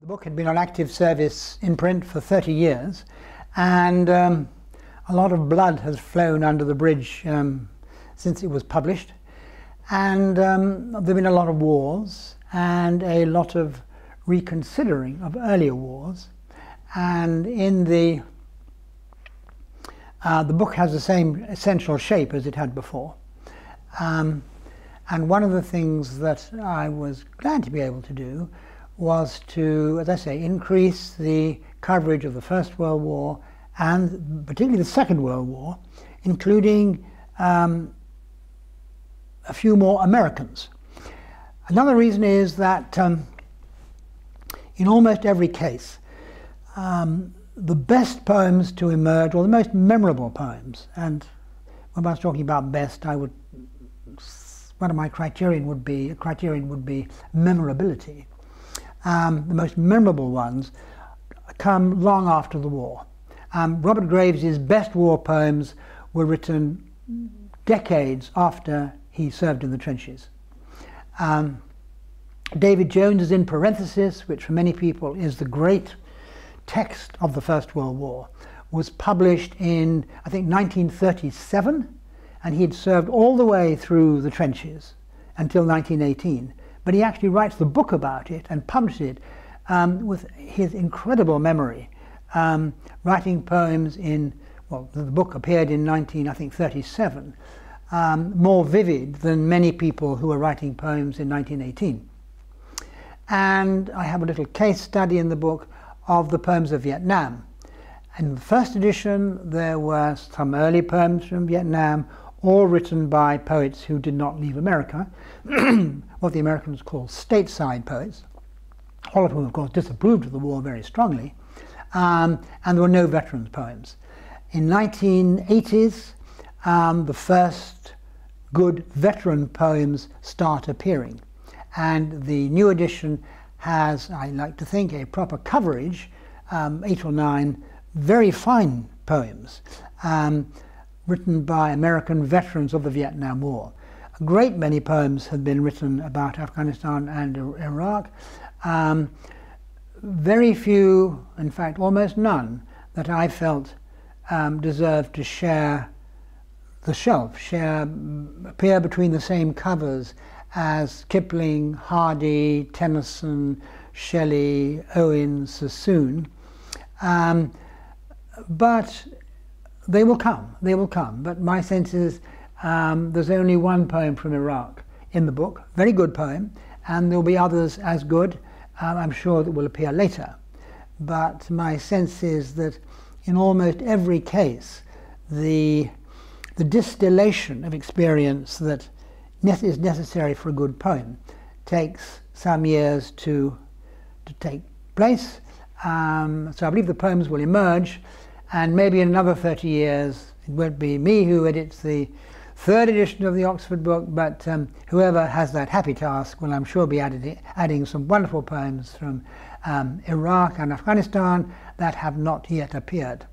The book had been on active service in print for 30 years, and a lot of blood has flown under the bridge since it was published. And there have been a lot of wars and a lot of reconsidering of earlier wars. And in the book has the same essential shape as it had before. And one of the things that I was glad to be able to do was to, as I say, increase the coverage of the First World War and particularly the Second World War, including a few more Americans. Another reason is that in almost every case, the best poems to emerge, or the most memorable poems, and when I was talking about best, one of my criterion would be memorability. The most memorable ones come long after the war. Robert Graves' best war poems were written decades after he served in the trenches. David Jones's In Parenthesis, which for many people is the great text of the First World War, was published in, I think, 1937, and he'd served all the way through the trenches until 1918. But he actually writes the book about it and published it with his incredible memory, writing poems in, well, the book appeared in 1937, more vivid than many people who were writing poems in 1918. And I have a little case study in the book of the poems of Vietnam. In the first edition, there were some early poems from Vietnam, all written by poets who did not leave America, what the Americans call stateside poets, all of whom, of course, disapproved of the war very strongly, and there were no veterans' poems. In 1980s, the first good veteran poems start appearing, and the new edition has, I like to think, a proper coverage, 8 or 9 very fine poems, written by American veterans of the Vietnam War. A great many poems have been written about Afghanistan and Iraq. Very few, in fact almost none, that I felt deserved to share the shelf, appear between the same covers as Kipling, Hardy, Tennyson, Shelley, Owen, Sassoon. But they will come, but my sense is there's only one poem from Iraq in the book, very good poem, and there'll be others as good, I'm sure, that will appear later. But my sense is that in almost every case, the distillation of experience that is necessary for a good poem takes some years to take place. So I believe the poems will emerge, and maybe in another 30 years, it won't be me who edits the third edition of the Oxford book, but whoever has that happy task will, I'm sure, be adding some wonderful poems from Iraq and Afghanistan that have not yet appeared.